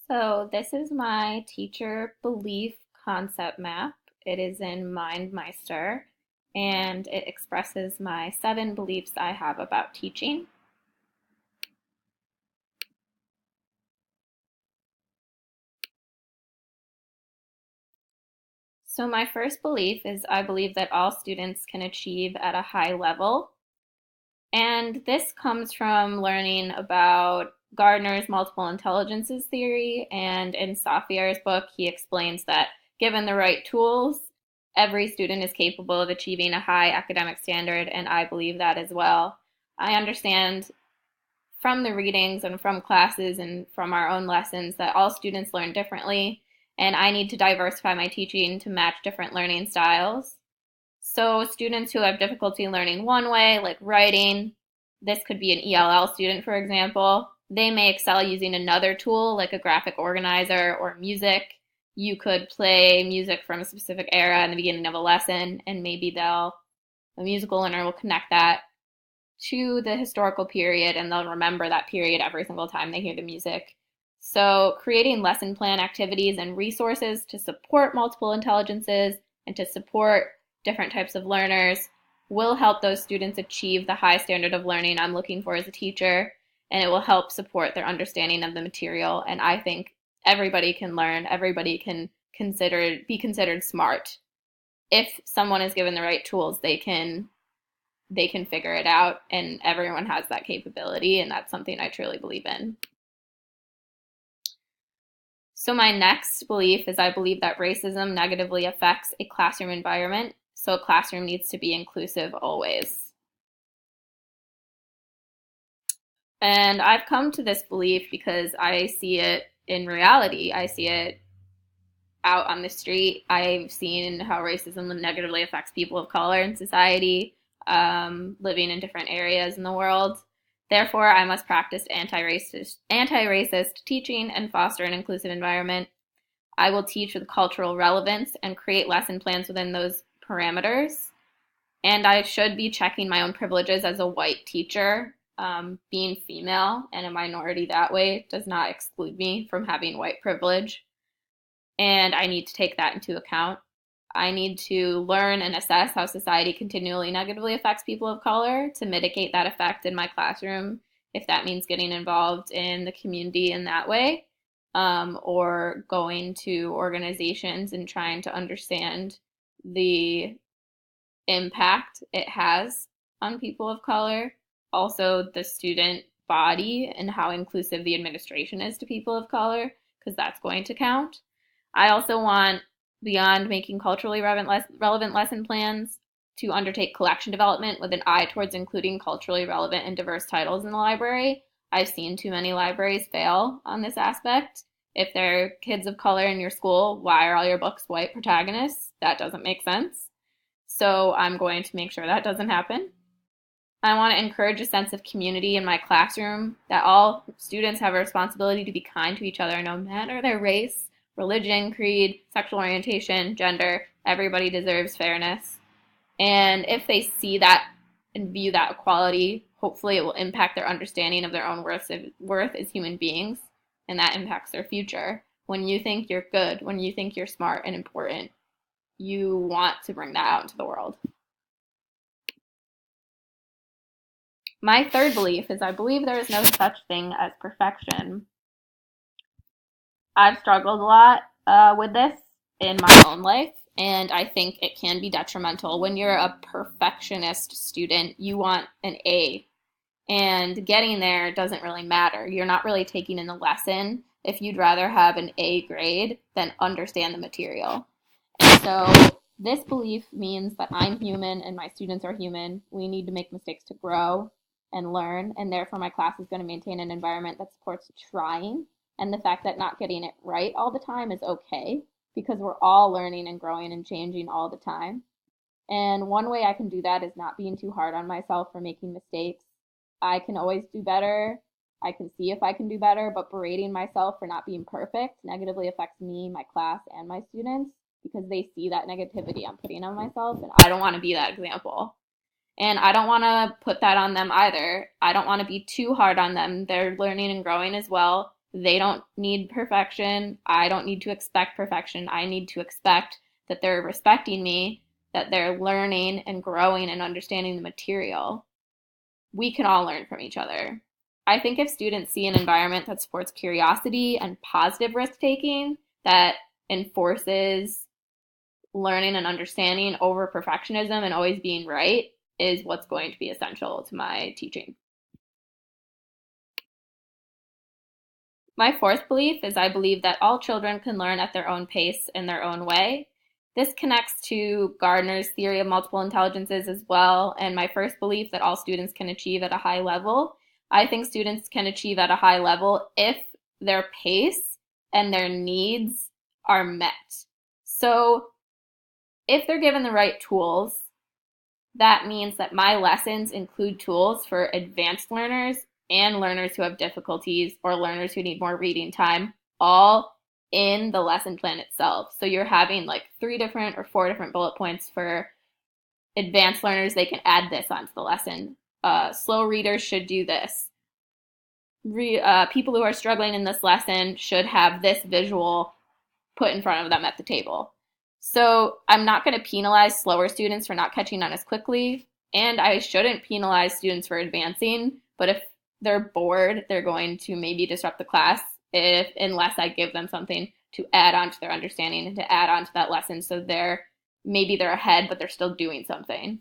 So this is my teacher belief concept map. It is in MindMeister, and it expresses my 7 beliefs I have about teaching. So my first belief is I believe that all students can achieve at a high level. And this comes from learning about Gardner's multiple intelligences theory. And in Safier's book, he explains that given the right tools, every student is capable of achieving a high academic standard. And I believe that as well. I understand from the readings and from classes and from our own lessons that all students learn differently. And I need to diversify my teaching to match different learning styles. So students who have difficulty learning one way, like writing, this could be an ELL student, for example, they may excel using another tool like a graphic organizer or music. You could play music from a specific era in the beginning of a lesson, and maybe the musical learner will connect that to the historical period and they'll remember that period every single time they hear the music. So creating lesson plan activities and resources to support multiple intelligences and to support different types of learners will help those students achieve the high standard of learning I'm looking for as a teacher, and it will help support their understanding of the material. And I think everybody can learn, everybody can be considered smart. If someone is given the right tools, they can figure it out, and everyone has that capability, and that's something I truly believe in. So my next belief is I believe that racism negatively affects a classroom environment, so a classroom needs to be inclusive always. And I've come to this belief because I see it in reality. I see it out on the street. I've seen how racism negatively affects people of color in society, living in different areas in the world. Therefore, I must practice anti-racist teaching and foster an inclusive environment. I will teach with cultural relevance and create lesson plans within those parameters. And I should be checking my own privileges as a white teacher. Being female and a minority that way does not exclude me from having white privilege. And I need to take that into account. I need to learn and assess how society continually negatively affects people of color to mitigate that effect in my classroom, if that means getting involved in the community in that way, or going to organizations and trying to understand the impact it has on people of color, also the student body and how inclusive the administration is to people of color, because that's going to count. I also want, beyond making culturally relevant lesson plans, to undertake collection development with an eye towards including culturally relevant and diverse titles in the library. I've seen too many libraries fail on this aspect. If there are kids of color in your school, why are all your books white protagonists? That doesn't make sense. So I'm going to make sure that doesn't happen. I want to encourage a sense of community in my classroom, that all students have a responsibility to be kind to each other no matter their race, religion, creed, sexual orientation, gender. Everybody deserves fairness. And if they see that and view that equality, hopefully it will impact their understanding of their own worth as human beings, and that impacts their future. When you think you're good, when you think you're smart and important, you want to bring that out into the world. My third belief is I believe there is no such thing as perfection. I've struggled a lot with this in my own life, and I think it can be detrimental. When you're a perfectionist student, you want an A, and getting there doesn't really matter. You're not really taking in the lesson if you'd rather have an A grade than understand the material. And so this belief means that I'm human and my students are human. We need to make mistakes to grow and learn, and therefore my class is going to maintain an environment that supports trying, and the fact that not getting it right all the time is okay, because we're all learning and growing and changing all the time. And one way I can do that is not being too hard on myself for making mistakes. I can always do better. I can see if I can do better, but berating myself for not being perfect negatively affects me, my class, and my students, because they see that negativity I'm putting on myself, and I don't want to be that example. And I don't want to put that on them either. I don't want to be too hard on them. They're learning and growing as well. They don't need perfection. I don't need to expect perfection. I need to expect that they're respecting me, that they're learning and growing and understanding the material. We can all learn from each other. I think if students see an environment that supports curiosity and positive risk taking, that enforces learning and understanding over perfectionism and always being right, is what's going to be essential to my teaching. My fourth belief is I believe that all children can learn at their own pace in their own way. This connects to Gardner's theory of multiple intelligences as well, and my first belief that all students can achieve at a high level. I think students can achieve at a high level if their pace and their needs are met. So if they're given the right tools, that means that my lessons include tools for advanced learners and learners who have difficulties or learners who need more reading time, all in the lesson plan itself. So you're having like 3 different or 4 different bullet points for advanced learners. They can add this onto the lesson. Slow readers should do this. People who are struggling in this lesson should have this visual put in front of them at the table. So I'm not going to penalize slower students for not catching on as quickly, and I shouldn't penalize students for advancing, but if they're bored, they're going to maybe disrupt the class unless I give them something to add on to their understanding and to add on to that lesson, so maybe they're ahead, but they're still doing something.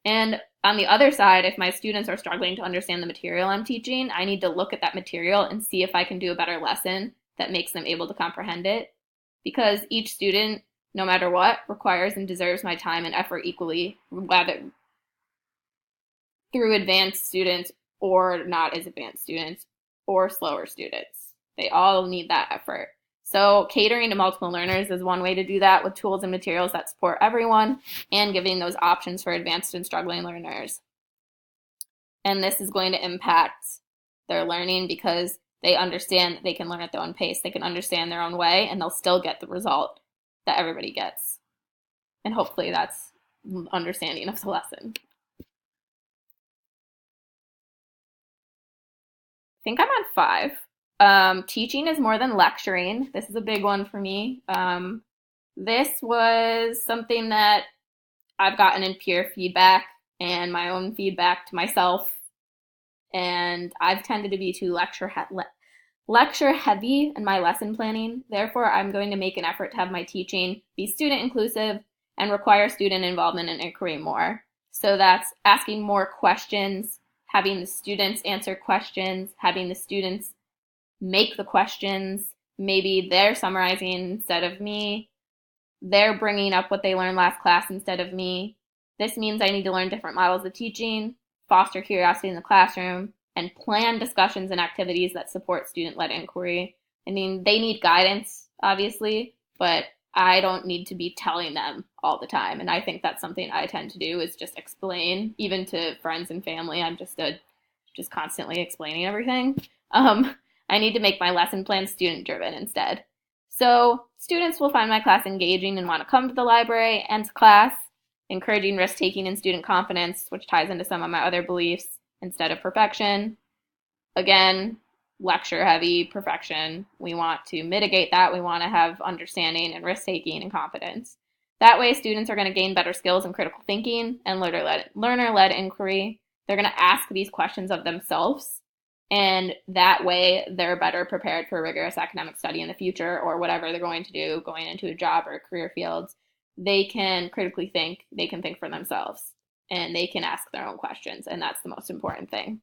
And on the other side, if my students are struggling to understand the material I'm teaching, I need to look at that material and see if I can do a better lesson that makes them able to comprehend it. Because each student, no matter what, requires and deserves my time and effort equally, whether through advanced students or not as advanced students or slower students. They all need that effort. So catering to multiple learners is one way to do that, with tools and materials that support everyone and giving those options for advanced and struggling learners. And this is going to impact their learning because they understand that they can learn at their own pace, they can understand their own way, and they'll still get the result that everybody gets. And hopefully that's understanding of the lesson. I think I'm on 5. Teaching is more than lecturing. This is a big one for me. This was something that I've gotten in peer feedback and my own feedback to myself. And I've tended to be too lecture heavy in my lesson planning. Therefore, I'm going to make an effort to have my teaching be student inclusive and require student involvement and inquiry more. So that's asking more questions, having the students answer questions, having the students make the questions. Maybe they're summarizing instead of me. They're bringing up what they learned last class instead of me. This means I need to learn different models of teaching, foster curiosity in the classroom, and plan discussions and activities that support student-led inquiry. I mean, they need guidance, obviously, but I don't need to be telling them all the time. And I think that's something I tend to do, is just explain, even to friends and family. I'm just constantly explaining everything. I need to make my lesson plan student-driven instead. So students will find my class engaging and want to come to the library and to class, encouraging risk-taking and student confidence, which ties into some of my other beliefs, instead of perfection. Again, lecture-heavy perfection. We want to mitigate that. We want to have understanding and risk-taking and confidence. That way, students are going to gain better skills in critical thinking and learner-led inquiry. They're going to ask these questions of themselves, and that way they're better prepared for rigorous academic study in the future, or whatever they're going to do, going into a job or career fields. They can critically think, they can think for themselves, and they can ask their own questions, and that's the most important thing.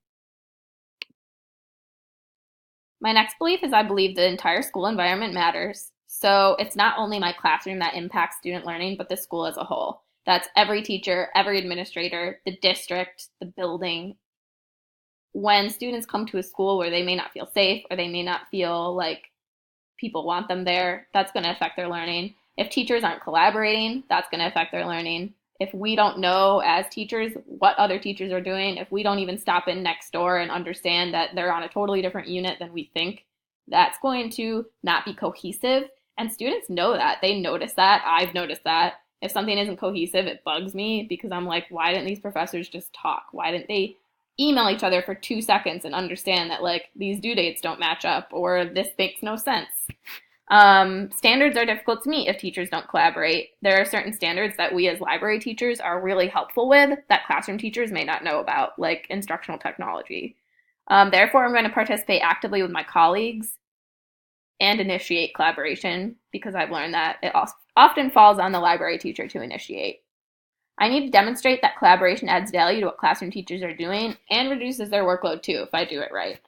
My next belief is I believe the entire school environment matters. So it's not only my classroom that impacts student learning, but the school as a whole. That's every teacher, every administrator, the district, the building. When students come to a school where they may not feel safe, or they may not feel like people want them there, that's going to affect their learning. If teachers aren't collaborating, that's going to affect their learning. If we don't know as teachers what other teachers are doing, if we don't even stop in next door and understand that they're on a totally different unit than we think, that's going to not be cohesive. And students know that. They notice that. I've noticed that. If something isn't cohesive, it bugs me, because I'm like, why didn't these professors just talk? Why didn't they email each other for 2 seconds and understand that like these due dates don't match up or this makes no sense. Standards are difficult to meet if teachers don't collaborate. There are certain standards that we as library teachers are really helpful with that classroom teachers may not know about, like instructional technology. Therefore, I'm going to participate actively with my colleagues and initiate collaboration because I've learned that it often falls on the library teacher to initiate. I need to demonstrate that collaboration adds value to what classroom teachers are doing and reduces their workload too if I do it right.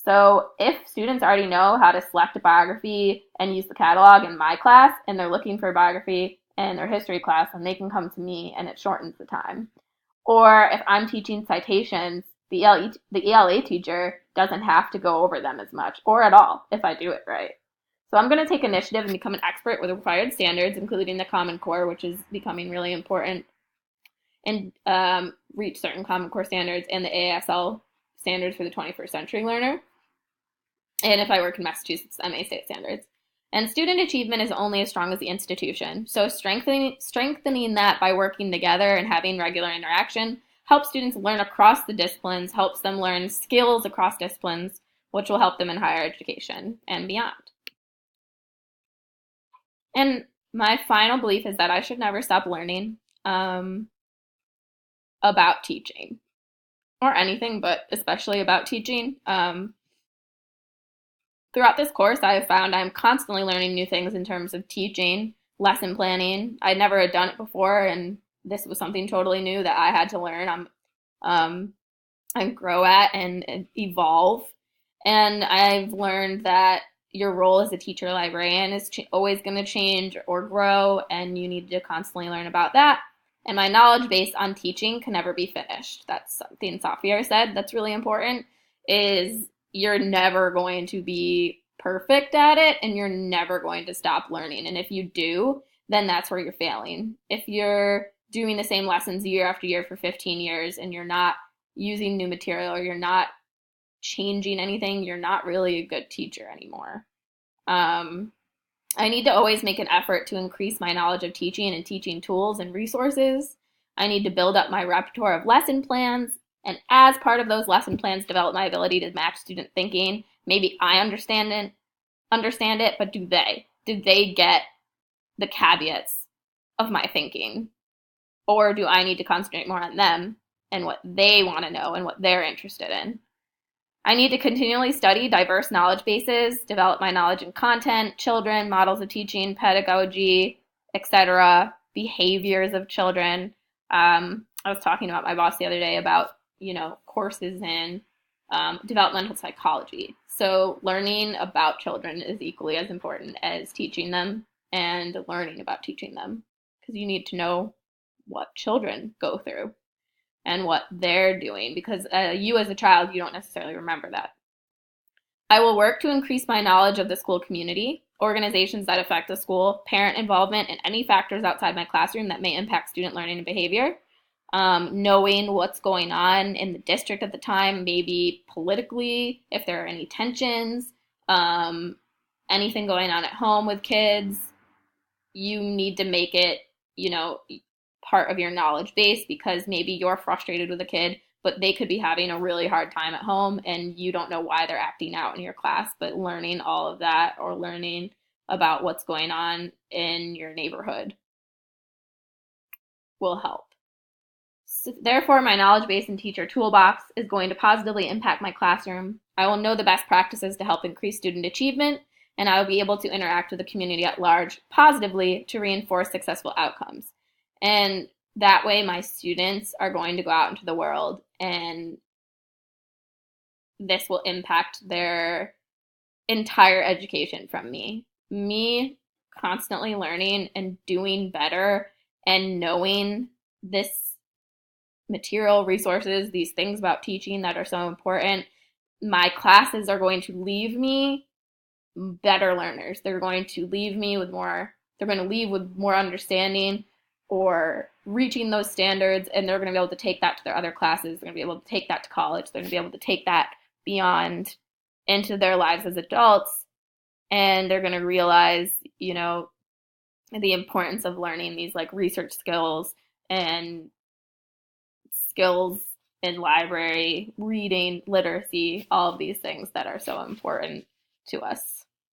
So if students already know how to select a biography and use the catalog in my class and they're looking for a biography in their history class, then they can come to me and it shortens the time. Or if I'm teaching citations, the ELA teacher doesn't have to go over them as much or at all if I do it right. So I'm going to take initiative and become an expert with required standards, including the Common Core, which is becoming really important, and reach certain Common Core standards and the ASL standards for the 21st century learner. And if I work in Massachusetts, MA state standards. And student achievement is only as strong as the institution. So strengthening that by working together and having regular interaction helps students learn across the disciplines, helps them learn skills across disciplines, which will help them in higher education and beyond. And my final belief is that I should never stop learning about teaching or anything, but especially about teaching. Throughout this course, I have found I'm constantly learning new things in terms of teaching, lesson planning. I never had done it before, and this was something totally new that I had to learn. And grow at and evolve. And I've learned that your role as a teacher librarian is always going to change or grow, and you need to constantly learn about that. And my knowledge base on teaching can never be finished. That's something Safier said that's really important, is you're never going to be perfect at it and you're never going to stop learning. And if you do, then that's where you're failing. If you're doing the same lessons year after year for 15 years and you're not using new material or you're not changing anything, you're not really a good teacher anymore. I need to always make an effort to increase my knowledge of teaching and teaching tools and resources. I need to build up my repertoire of lesson plans, and as part of those lesson plans, develop my ability to match student thinking. Maybe I understand it, but do they? Did they get the caveats of my thinking? Or do I need to concentrate more on them and what they want to know and what they're interested in? I need to continually study diverse knowledge bases, develop my knowledge in content, children, models of teaching, pedagogy, etc., behaviors of children. I was talking about my boss the other day about, courses in developmental psychology. So learning about children is equally as important as teaching them and learning about teaching them, because you need to know what children go through and what they're doing, because you as a child, you don't necessarily remember that. I will work to increase my knowledge of the school community, organizations that affect the school, parent involvement, and any factors outside my classroom that may impact student learning and behavior. Knowing what's going on in the district at the time, maybe politically, if there are any tensions, anything going on at home with kids, you need to make it, part of your knowledge base, because maybe you're frustrated with a kid, but they could be having a really hard time at home and you don't know why they're acting out in your class. But learning all of that, or learning about what's going on in your neighborhood, will help. So therefore, my knowledge base and teacher toolbox is going to positively impact my classroom. I will know the best practices to help increase student achievement, and I will be able to interact with the community at large positively to reinforce successful outcomes. And that way, my students are going to go out into the world, and this will impact their entire education from me. Me constantly learning and doing better and knowing this material, resources, these things about teaching that are so important. My classes are going to leave me better learners. They're going to leave me with more, they're going to leave with more understanding or reaching those standards, and they're going to be able to take that to their other classes. They're going to be able to take that to college. They're going to be able to take that beyond into their lives as adults, and they're going to realize, the importance of learning these like research skills and skills in library, reading, literacy, all of these things that are so important to us.